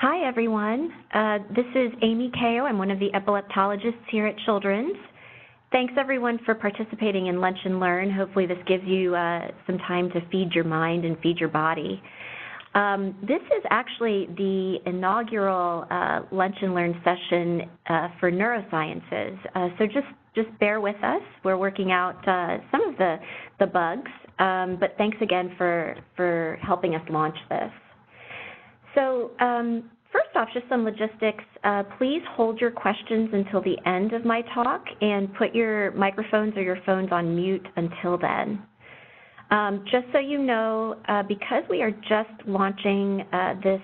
Hi, everyone. This is Amy Kao. I'm one of the epileptologists here at Children's. Thanks, everyone, for participating in Lunch and Learn. Hopefully this gives you some time to feed your mind and feed your body. This is actually the inaugural Lunch and Learn session for neurosciences. So just bear with us. We're working out some of the bugs, but thanks again for helping us launch this. So first off, just some logistics. Please hold your questions until the end of my talk and put your microphones or your phones on mute until then. Just so you know, because we are just launching this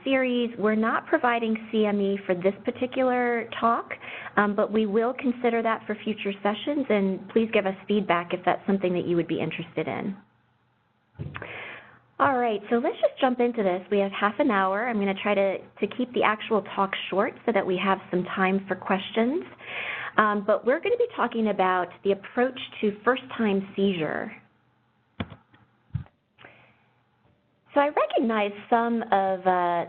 series, we're not providing CME for this particular talk, but we will consider that for future sessions, and please give us feedback if that's something that you would be interested in. All right, so let's just jump into this. We have half an hour. I'm going to try to keep the actual talk short so that we have some time for questions. But we're going to be talking about the approach to first-time seizure. So I recognize some of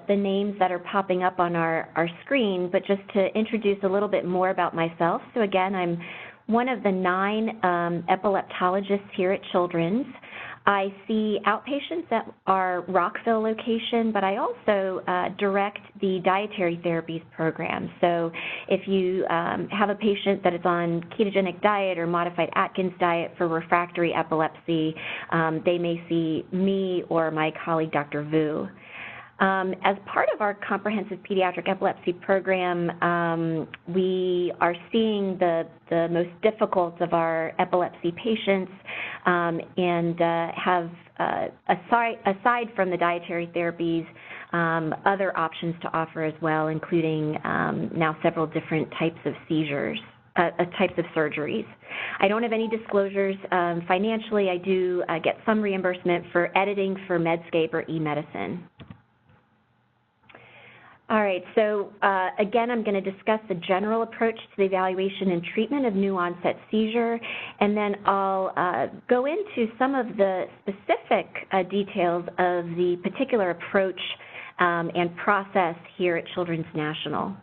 the names that are popping up on our screen, but just to introduce a little bit more about myself. So again, I'm one of the 9 epileptologists here at Children's. I see outpatients at our Rockville location, but I also direct the dietary therapies program. So if you have a patient that is on ketogenic diet or modified Atkins diet for refractory epilepsy, they may see me or my colleague, Dr. Vu. As part of our comprehensive pediatric epilepsy program, we are seeing the most difficult of our epilepsy patients and have, aside from the dietary therapies, other options to offer as well, including now several different types of seizures. Types of surgeries. I don't have any disclosures financially. I do get some reimbursement for editing for Medscape or eMedicine. All right, so again, I'm going to discuss the general approach to the evaluation and treatment of new onset seizure, and then I'll go into some of the specific details of the particular approach and process here at Children's National.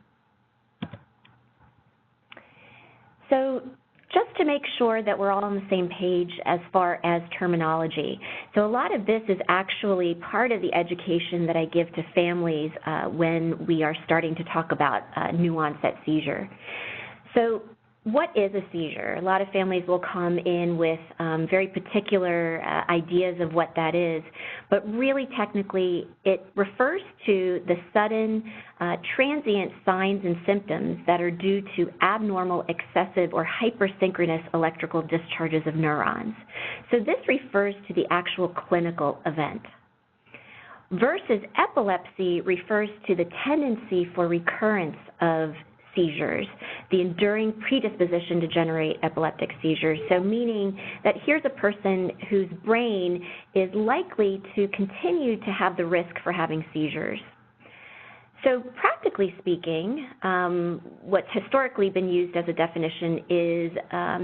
So just to make sure that we're all on the same page as far as terminology. So a lot of this is actually part of the education that I give to families when we are starting to talk about new onset seizure. So what is a seizure? A lot of families will come in with very particular ideas of what that is, but really technically it refers to the sudden transient signs and symptoms that are due to abnormal, excessive, or hypersynchronous electrical discharges of neurons. So this refers to the actual clinical event. Versus epilepsy refers to the tendency for recurrence of seizures, the enduring predisposition to generate epileptic seizures. So meaning that here's a person whose brain is likely to continue to have the risk for having seizures. So practically speaking, what's historically been used as a definition is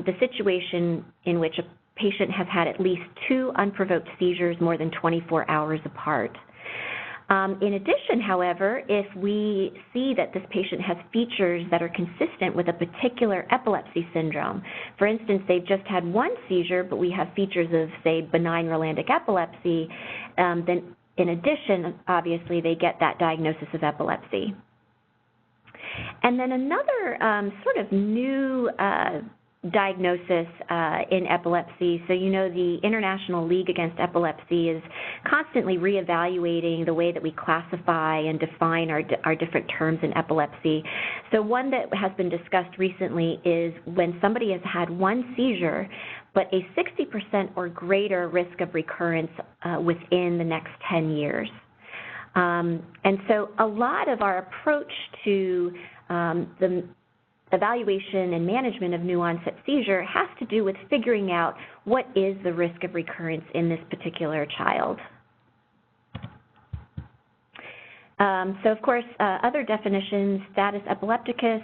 the situation in which a patient has had at least 2 unprovoked seizures more than 24 hours apart. In addition, however, if we see that this patient has features that are consistent with a particular epilepsy syndrome, for instance, they've just had 1 seizure, but we have features of, say, benign Rolandic epilepsy, then in addition, obviously, they get that diagnosis of epilepsy. And then another sort of new diagnosis in epilepsy. So you know the International League Against Epilepsy is constantly reevaluating the way that we classify and define our different terms in epilepsy. So one that has been discussed recently is when somebody has had 1 seizure, but a 60% or greater risk of recurrence within the next 10 years. And so a lot of our approach to the evaluation and management of new onset seizure has to do with figuring out what is the risk of recurrence in this particular child. So of course, other definitions, status epilepticus,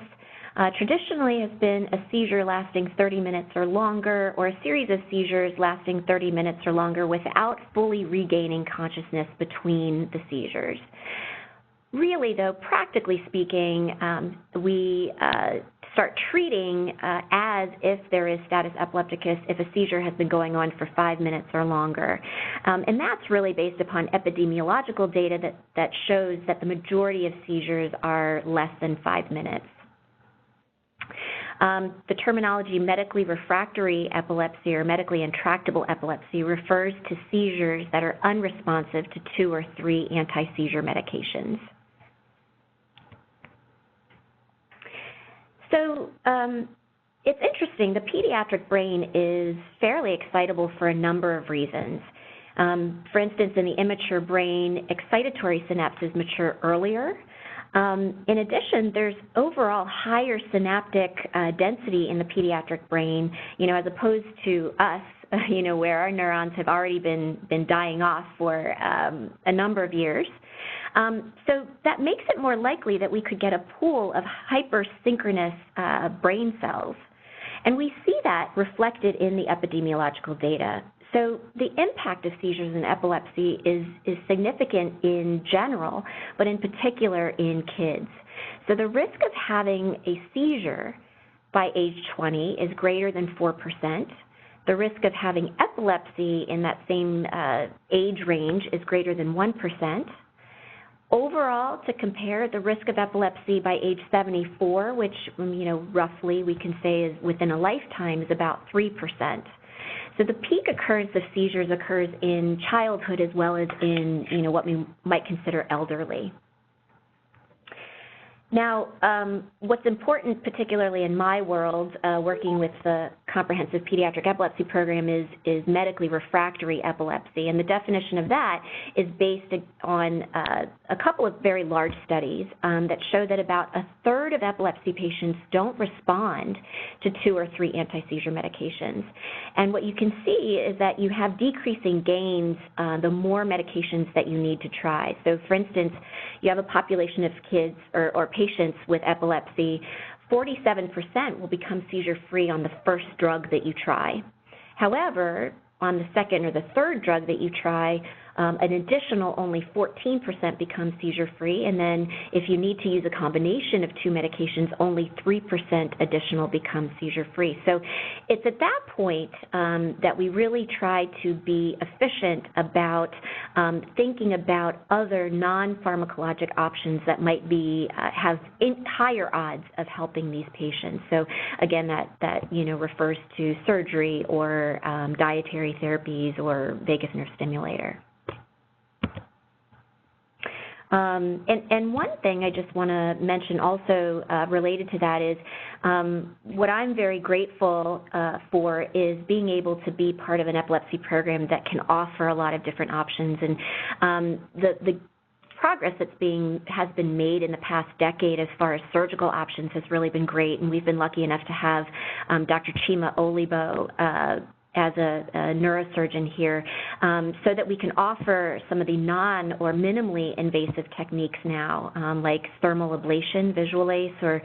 traditionally has been a seizure lasting 30 minutes or longer, or a series of seizures lasting 30 minutes or longer without fully regaining consciousness between the seizures. really, though, practically speaking, we start treating as if there is status epilepticus if a seizure has been going on for 5 minutes or longer. And that's really based upon epidemiological data that shows that the majority of seizures are less than 5 minutes. The terminology medically refractory epilepsy or medically intractable epilepsy refers to seizures that are unresponsive to 2 or 3 anti-seizure medications. So it's interesting, the pediatric brain is fairly excitable for a number of reasons. For instance, in the immature brain, excitatory synapses mature earlier. In addition, there's overall higher synaptic density in the pediatric brain, as opposed to us, where our neurons have already been dying off for a number of years. So that makes it more likely that we could get a pool of hypersynchronous brain cells. And we see that reflected in the epidemiological data. So the impact of seizures in epilepsy is significant in general, but in particular in kids. So the risk of having a seizure by age 20 is greater than 4%. The risk of having epilepsy in that same age range is greater than 1%. Overall, to compare, the risk of epilepsy by age 74, which, roughly we can say is within a lifetime, is about 3%. So the peak occurrence of seizures occurs in childhood as well as in, what we might consider elderly. Now, what's important, particularly in my world, working with the Comprehensive Pediatric Epilepsy Program, is medically refractory epilepsy. And the definition of that is based on a couple of very large studies that show that about a third of epilepsy patients don't respond to 2 or 3 anti-seizure medications. And what you can see is that you have decreasing gains the more medications that you need to try. So, for instance, you have a population of kids or patients with epilepsy, 47% will become seizure-free on the first drug that you try. However, on the second or the third drug that you try, an additional only 14% becomes seizure-free, and then if you need to use a combination of 2 medications, only 3% additional becomes seizure-free. So it's at that point that we really try to be efficient about thinking about other non-pharmacologic options that might be have higher odds of helping these patients. So again, that refers to surgery or dietary therapies or vagus nerve stimulator. And one thing I just want to mention also related to that is what I'm very grateful for is being able to be part of an epilepsy program that can offer a lot of different options. And the progress has been made in the past decade as far as surgical options has really been great, and we've been lucky enough to have Dr. Chima Olibo as a neurosurgeon here, so that we can offer some of the non- or minimally invasive techniques now, like thermal ablation, visual ACE, or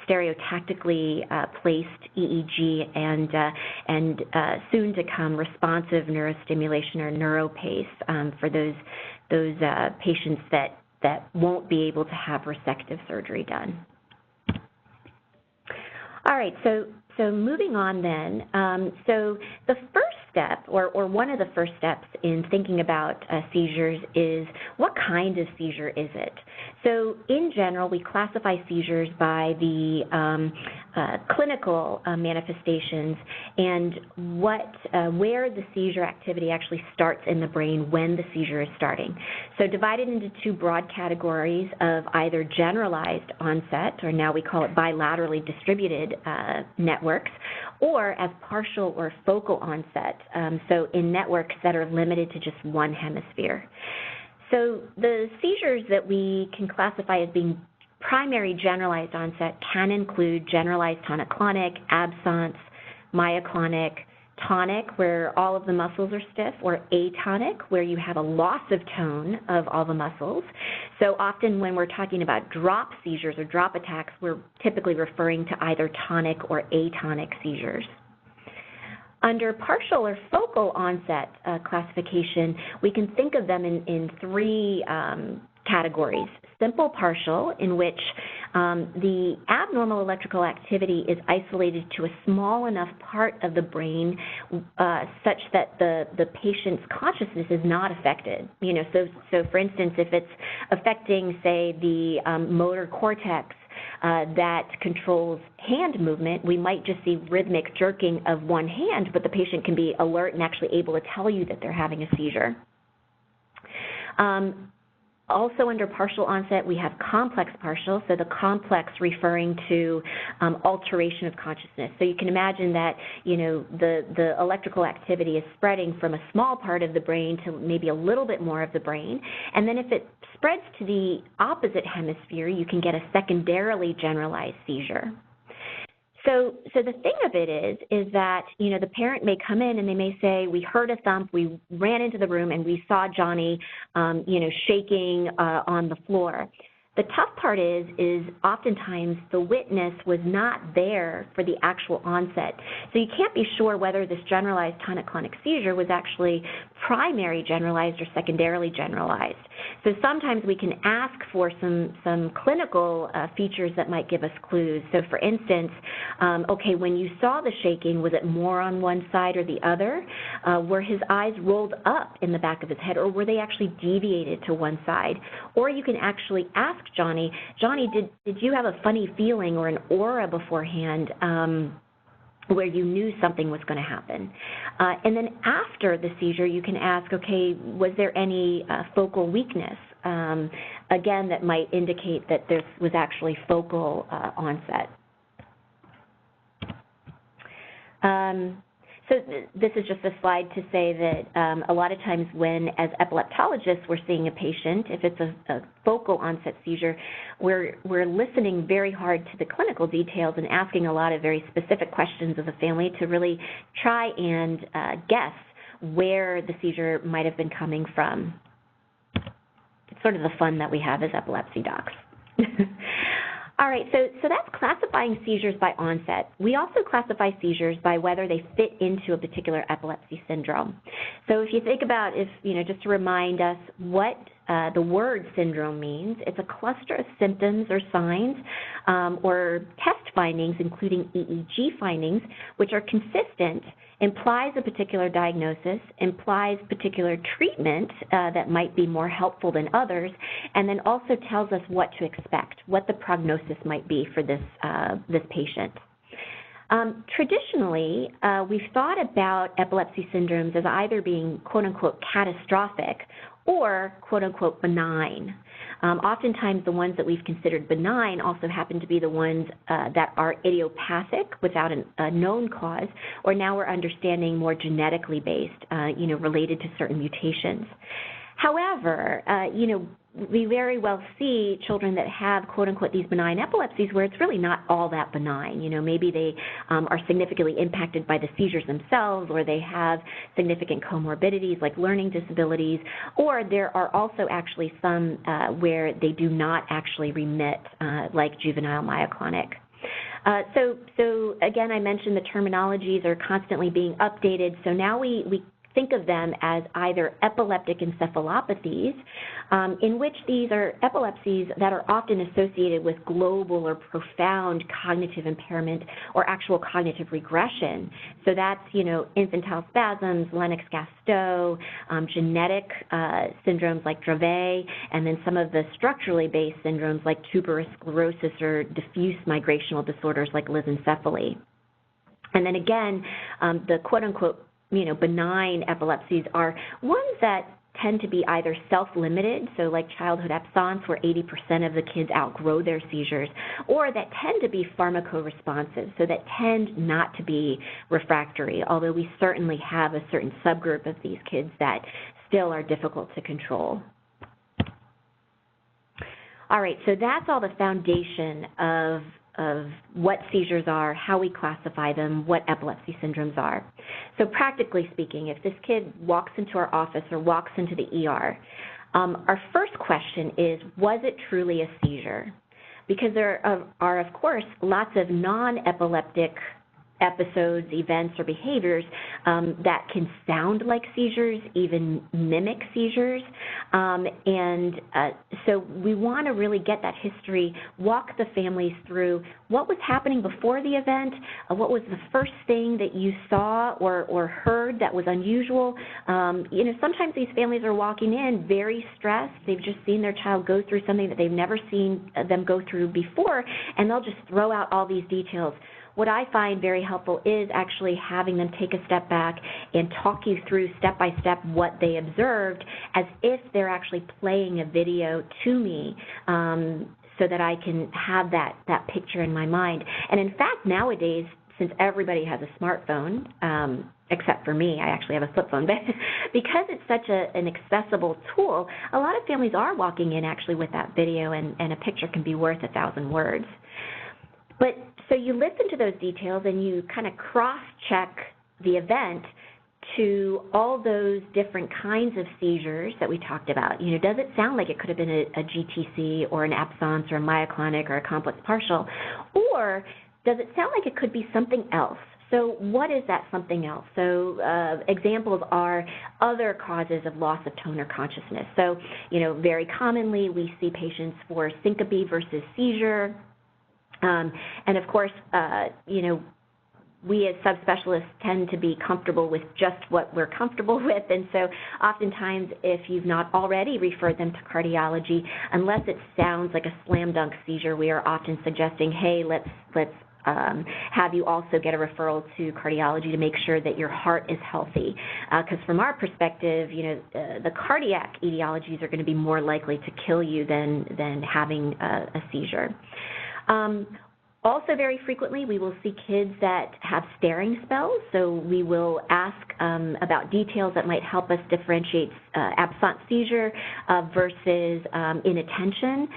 stereotactically placed EEG, and soon to come responsive neurostimulation or neuropace for those patients that won't be able to have resective surgery done. All right, so moving on then, so the first step, or one of the first steps in thinking about seizures is what kind of seizure is it? So in general, we classify seizures by the clinical manifestations and where the seizure activity actually starts in the brain when the seizure is starting. So divided into 2 broad categories of either generalized onset, or now we call it bilaterally distributed networks, or as partial or focal onset, so in networks that are limited to just one hemisphere. So the seizures that we can classify as being primary generalized onset can include generalized tonic-clonic, absence, myoclonic, tonic, where all of the muscles are stiff, or atonic, where you have a loss of tone of all the muscles. So often when we're talking about drop seizures or drop attacks, we're typically referring to either tonic or atonic seizures. Under partial or focal onset classification, we can think of them in 3 categories. simple partial, in which the abnormal electrical activity is isolated to a small enough part of the brain such that the patient's consciousness is not affected. So for instance, if it's affecting, say, the motor cortex that controls hand movement, we might just see rhythmic jerking of one hand, but the patient can be alert and actually able to tell you that they're having a seizure. Also under partial onset, we have complex partial, so the complex referring to alteration of consciousness. So you can imagine that, the electrical activity is spreading from a small part of the brain to maybe a little bit more of the brain, and then if it spreads to the opposite hemisphere, you can get a secondarily generalized seizure. So the thing of it is that, the parent may come in and they may say, we heard a thump, we ran into the room, and we saw Johnny, shaking on the floor. The tough part is oftentimes the witness was not there for the actual onset. So you can't be sure whether this generalized tonic-clonic seizure was actually primary generalized or secondarily generalized. So sometimes we can ask for some clinical features that might give us clues. So for instance, when you saw the shaking, was it more on one side or the other? Were his eyes rolled up in the back of his head, or were they actually deviated to one side? Or you can actually ask Johnny, did you have a funny feeling or an aura beforehand where you knew something was going to happen? And then after the seizure, you can ask, was there any focal weakness? Again, that might indicate that this was actually focal onset. So this is just a slide to say that a lot of times when, as epileptologists, we're seeing a patient, if it's a focal onset seizure, we're listening very hard to the clinical details and asking a lot of very specific questions of the family to really try and guess where the seizure might have been coming from. It's sort of the fun that we have as epilepsy docs. All right, so that's classifying seizures by onset. We also classify seizures by whether they fit into a particular epilepsy syndrome. So if you think about, just to remind us what the word syndrome means, it's a cluster of symptoms or signs or test findings, including EEG findings, which are consistent, implies a particular diagnosis, implies particular treatment that might be more helpful than others, and then also tells us what to expect, what the prognosis might be for this patient. Traditionally, we've thought about epilepsy syndromes as either being quote-unquote catastrophic or quote-unquote benign. Oftentimes the ones that we've considered benign also happen to be the ones that are idiopathic without a known cause, or now we're understanding more genetically based, related to certain mutations. However, we very well see children that have, quote-unquote, these benign epilepsies where it's really not all that benign. Maybe they are significantly impacted by the seizures themselves, or they have significant comorbidities like learning disabilities, or there are also actually some where they do not actually remit, like juvenile myoclonic. So again, I mentioned the terminologies are constantly being updated, so now we think of them as either epileptic encephalopathies, in which these are epilepsies that are often associated with global or profound cognitive impairment or actual cognitive regression. So that's, infantile spasms, Lennox-Gastaut, genetic syndromes like Dravet, and then some of the structurally based syndromes like tuberous sclerosis or diffuse migrational disorders like lissencephaly. And then again, the quote-unquote benign epilepsies are ones that tend to be either self-limited, so like childhood absence where 80% of the kids outgrow their seizures, or that tend to be pharmacoresponsive, so that tend not to be refractory, although we certainly have a certain subgroup of these kids that still are difficult to control. All right, so that's all the foundation of what seizures are, how we classify them, what epilepsy syndromes are. So practically speaking, if this kid walks into our office or walks into the ER, our first question is, was it truly a seizure? Because there are, of course, lots of non-epileptic episodes, events, or behaviors that can sound like seizures, even mimic seizures. So we want to really get that history, walk the families through what was happening before the event, what was the first thing that you saw or heard that was unusual. Sometimes these families are walking in very stressed. They've just seen their child go through something that they've never seen them go through before, and they'll just throw out all these details. What I find very helpful is actually having them take a step back and talk you through step by step what they observed, as if they're actually playing a video to me, so that I can have that picture in my mind. And in fact, nowadays, since everybody has a smartphone, except for me, I actually have a flip phone, but because it's such an accessible tool, a lot of families are walking in actually with that video, and a picture can be worth 1,000 words. But so you listen to those details and you kind of cross-check the event to all those different kinds of seizures that we talked about. Does it sound like it could have been a GTC or an absence or a myoclonic or a complex partial? Or does it sound like it could be something else? So what is that something else? So examples are other causes of loss of tone or consciousness. So, very commonly we see patients for syncope versus seizure. And of course, we as subspecialists tend to be comfortable with just what we're comfortable with, and so oftentimes if you've not already referred them to cardiology, unless it sounds like a slam dunk seizure, we are often suggesting, hey, let's have you also get a referral to cardiology to make sure that your heart is healthy. Because from our perspective, the cardiac etiologies are going to be more likely to kill you than having a seizure. Also, very frequently, we will see kids that have staring spells, so we will ask about details that might help us differentiate absent seizure versus inattention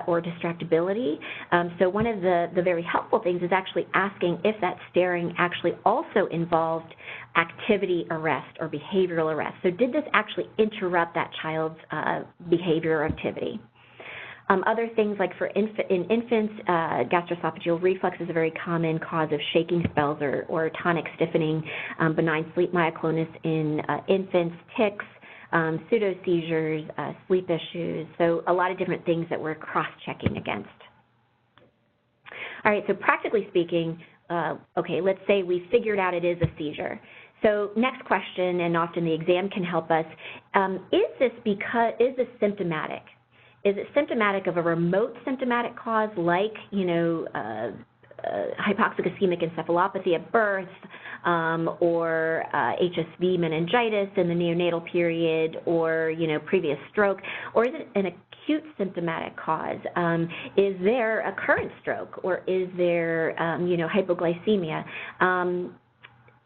or distractibility. So one of the very helpful things is actually asking if that staring actually also involved activity arrest or behavioral arrest. So did this actually interrupt that child's behavior or activity? Other things like in infants, gastroesophageal reflux is a very common cause of shaking spells or tonic stiffening, benign sleep myoclonus in infants, tics, pseudo-seizures, sleep issues, so a lot of different things that we're cross-checking against. All right, so practically speaking, okay, let's say we figured out it is a seizure. So next question, and often the exam can help us, is this symptomatic? Is it symptomatic of a remote symptomatic cause like, hypoxic ischemic encephalopathy at birth or HSV meningitis in the neonatal period or, previous stroke? Or is it an acute symptomatic cause? Is there a current stroke or is there, hypoglycemia?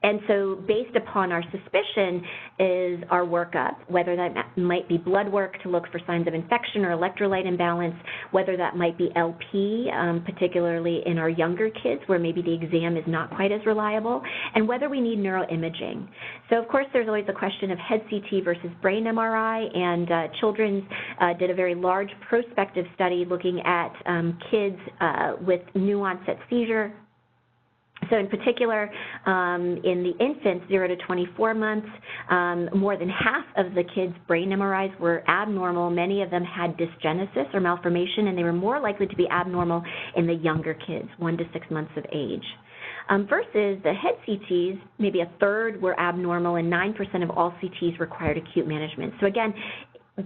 And so based upon our suspicion is our workup, whether that might be blood work to look for signs of infection or electrolyte imbalance, whether that might be LP, particularly in our younger kids where maybe the exam is not quite as reliable, and whether we need neuroimaging. So of course there's always the question of head CT versus brain MRI, and Children's did a very large prospective study looking at kids with new onset seizure. So in particular, in the infants 0 to 24 months, more than half of the kids' brain MRIs were abnormal. Many of them had dysgenesis or malformation, and they were more likely to be abnormal in the younger kids, 1 to 6 months of age. Versus the head CTs, maybe a third were abnormal, and 9% of all CTs required acute management. So again,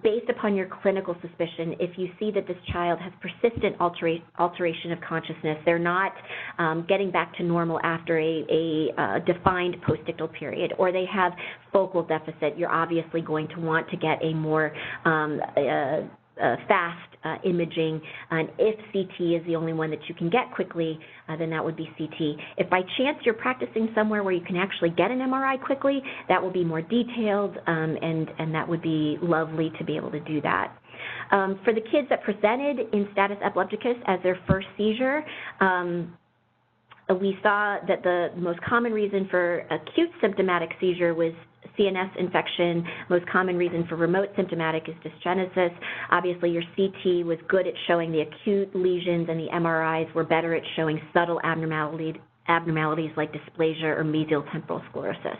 based upon your clinical suspicion, if you see that this child has persistent alteration of consciousness, they're not getting back to normal after a defined postictal period, or they have focal deficit, you're obviously going to want to get a more fast imaging, and if CT is the only one that you can get quickly, then that would be CT. If by chance you're practicing somewhere where you can actually get an MRI quickly, that will be more detailed, and that would be lovely to be able to do that. For the kids that presented in status epilepticus as their first seizure, we saw that the most common reason for acute symptomatic seizure was CNS infection. Most common reason for remote symptomatic is dysgenesis. Obviously, your CT was good at showing the acute lesions, and the MRIs were better at showing subtle abnormalities abnormalities like dysplasia or mesial temporal sclerosis.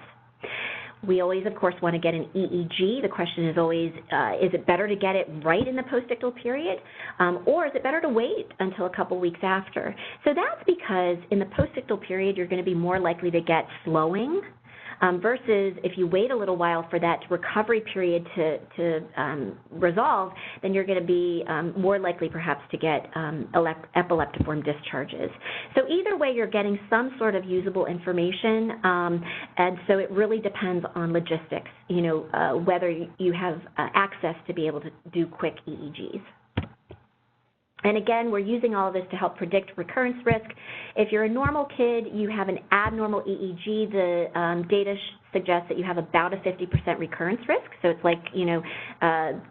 We always, of course, want to get an EEG. The question is always, is it better to get it right in the postictal period, or is it better to wait until a couple weeks after? So that's because in the postictal period, you're going to be more likely to get slowing, versus if you wait a little while for that recovery period to resolve, then you're going to be more likely perhaps to get epileptiform discharges. So either way, you're getting some sort of usable information, and so it really depends on logistics, whether you have access to be able to do quick EEGs. And again, we're using all of this to help predict recurrence risk. If you're a normal kid, you have an abnormal EEG, the data suggests that you have about a 50% recurrence risk. So it's like,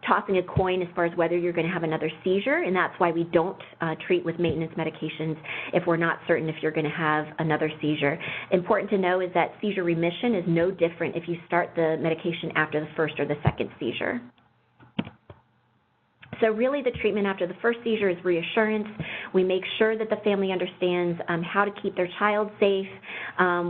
tossing a coin as far as whether you're going to have another seizure, and that's why we don't treat with maintenance medications if we're not certain if you're going to have another seizure. Important to know is that seizure remission is no different if you start the medication after the first or the second seizure. So really the treatment after the first seizure is reassurance. We make sure that the family understands how to keep their child safe.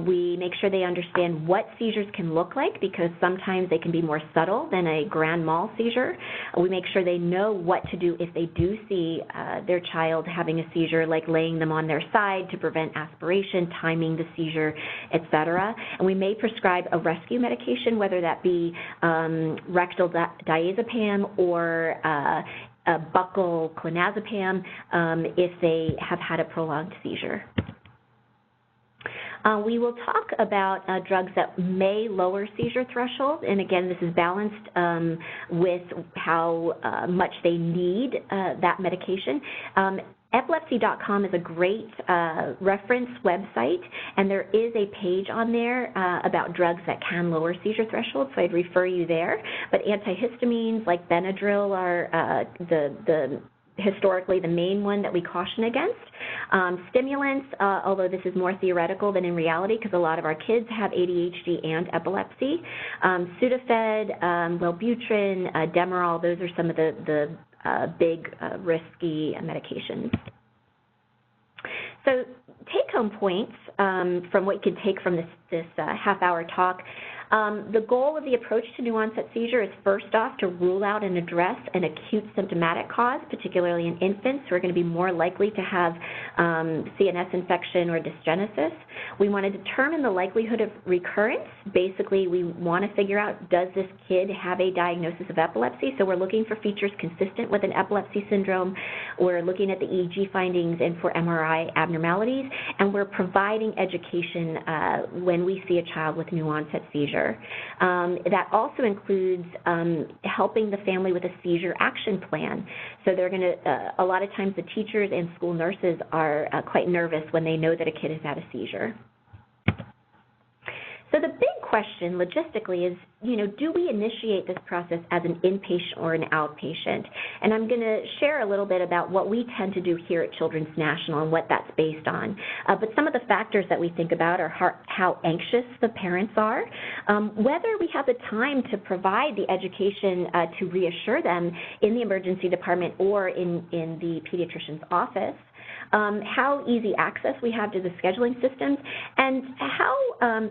We make sure they understand what seizures can look like, because sometimes they can be more subtle than a grand mal seizure. We make sure they know what to do if they do see their child having a seizure, like laying them on their side to prevent aspiration, timing the seizure, etc. And we may prescribe a rescue medication, whether that be rectal diazepam or a buccal clonazepam if they have had a prolonged seizure. We will talk about drugs that may lower seizure threshold, and again, this is balanced with how much they need that medication. Epilepsy.com is a great reference website, and there is a page on there about drugs that can lower seizure thresholds, so I'd refer you there. But antihistamines like Benadryl are historically the main one that we caution against. Stimulants, although this is more theoretical than in reality because a lot of our kids have ADHD and epilepsy. Sudafed, Wellbutrin, Demerol, those are some of the big risky medications. So take-home points from what you can take from this half-hour talk. The goal of the approach to new onset seizure is first off to rule out and address an acute symptomatic cause, particularly in infants who are going to be more likely to have CNS infection or dysgenesis. We want to determine the likelihood of recurrence. Basically, we want to figure out, does this kid have a diagnosis of epilepsy? So we're looking for features consistent with an epilepsy syndrome. We're looking at the EEG findings and for MRI abnormalities, and we're providing education when we see a child with new onset seizure. That also includes helping the family with a seizure action plan. So they're going to, a lot of times the teachers and school nurses are quite nervous when they know that a kid has had a seizure. So the big question logistically is, do we initiate this process as an inpatient or an outpatient? And I'm going to share a little bit about what we tend to do here at Children's National and what that's based on. But some of the factors that we think about are how anxious the parents are, whether we have the time to provide the education to reassure them in the emergency department or in the pediatrician's office, how easy access we have to the scheduling systems, and how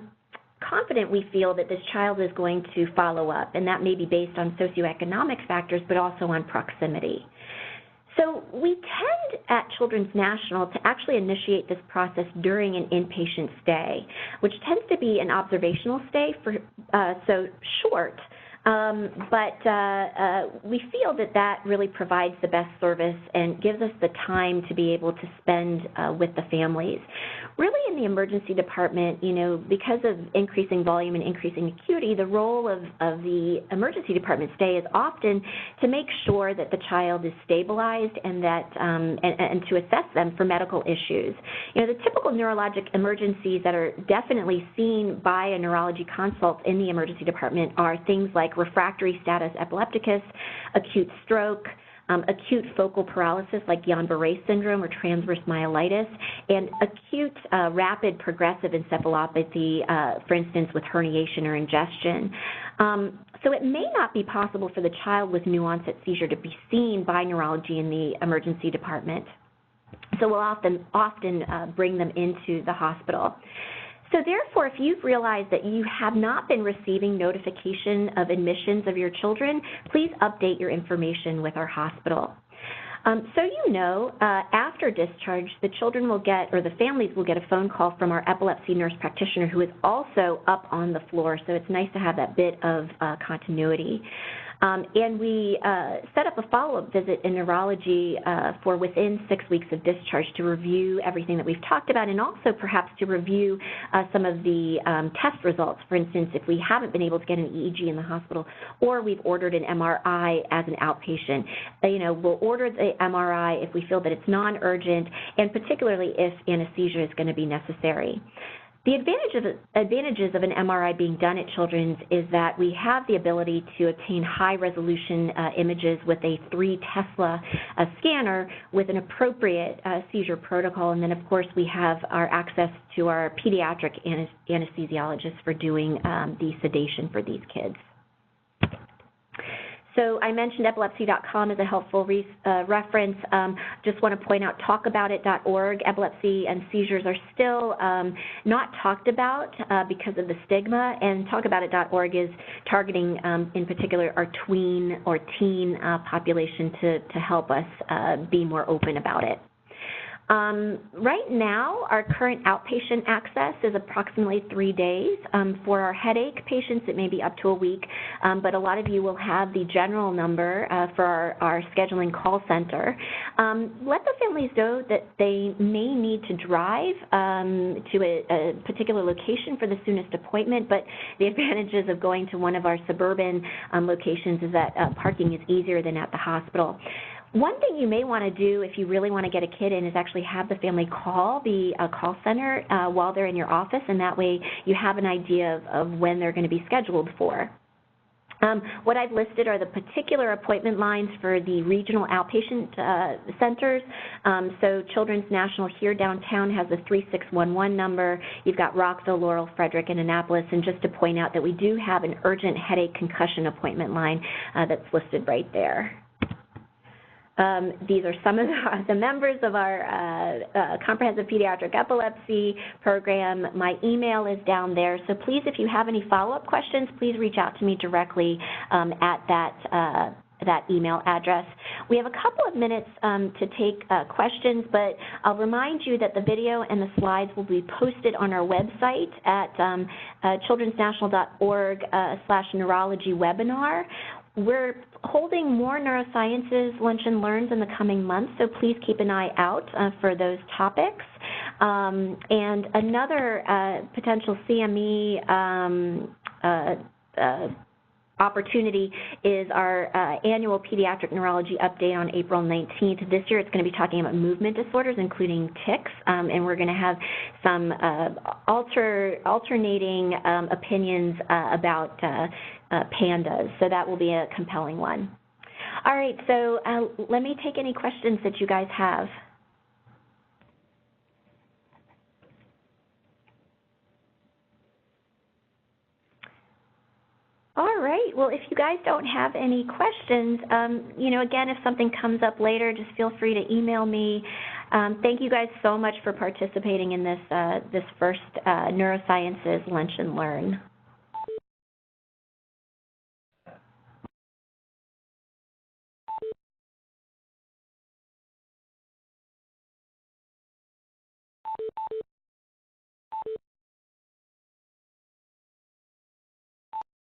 confident we feel that this child is going to follow up, and that may be based on socioeconomic factors, but also on proximity. So we tend at Children's National to actually initiate this process during an inpatient stay, which tends to be an observational stay, so short, but we feel that really provides the best service and gives us the time to be able to spend with the families. Really in the emergency department, because of increasing volume and increasing acuity, the role of the emergency department stay is often to make sure that the child is stabilized and that and to assess them for medical issues. The typical neurologic emergencies that are definitely seen by a neurology consult in the emergency department are things like refractory status epilepticus, acute stroke, acute focal paralysis like Guillain-Barré syndrome or transverse myelitis, and acute rapid progressive encephalopathy, for instance, with herniation or ingestion. So it may not be possible for the child with new onset seizure to be seen by neurology in the emergency department. So we'll often bring them into the hospital. So therefore, if you've realized that you have not been receiving notification of admissions of your children, please update your information with our hospital. So after discharge, the children will get, or the families will get, a phone call from our epilepsy nurse practitioner who is also up on the floor, so it's nice to have that bit of continuity. And we set up a follow-up visit in neurology for within 6 weeks of discharge to review everything that we've talked about, and also perhaps to review some of the test results. For instance, if we haven't been able to get an EEG in the hospital, or we've ordered an MRI as an outpatient, we'll order the MRI if we feel that it's non-urgent, and particularly if anesthesia is going to be necessary. The advantages of an MRI being done at Children's is that we have the ability to obtain high-resolution images with a 3 Tesla scanner with an appropriate seizure protocol, and then, of course, we have our access to our pediatric anesthesiologists for doing the sedation for these kids. So I mentioned epilepsy.com as a helpful reference. Just want to point out talkaboutit.org. Epilepsy and seizures are still not talked about because of the stigma, and talkaboutit.org is targeting, in particular, our tween or teen population to help us be more open about it. Right now, our current outpatient access is approximately 3 days. For our headache patients, it may be up to a week, but a lot of you will have the general number for our scheduling call center. Let the families know that they may need to drive to a particular location for the soonest appointment, but the advantages of going to one of our suburban locations is that parking is easier than at the hospital. One thing you may want to do if you really want to get a kid in is actually have the family call the call center while they're in your office, and that way you have an idea of when they're going to be scheduled for. What I've listed are the particular appointment lines for the regional outpatient centers. So Children's National here downtown has a 3611 number. You've got Rockville, Laurel, Frederick, and Annapolis. And just to point out that we do have an urgent headache concussion appointment line that's listed right there. These are some of the members of our Comprehensive Pediatric Epilepsy Program. My email is down there, so please, if you have any follow-up questions, please reach out to me directly at that email address. We have a couple of minutes to take questions, but I'll remind you that the video and the slides will be posted on our website at childrensnational.org/neurology webinar. We're holding more neurosciences lunch and learns in the coming months, so please keep an eye out for those topics. And another potential CME opportunity is our annual pediatric neurology update on April 19th. This year it's going to be talking about movement disorders, including tics, and we're going to have some alternating opinions about pandas, so that will be a compelling one. All right, so let me take any questions that you guys have. All right, well, if you guys don't have any questions, again, if something comes up later, just feel free to email me. Thank you guys so much for participating in this first Neurosciences Lunch and Learn.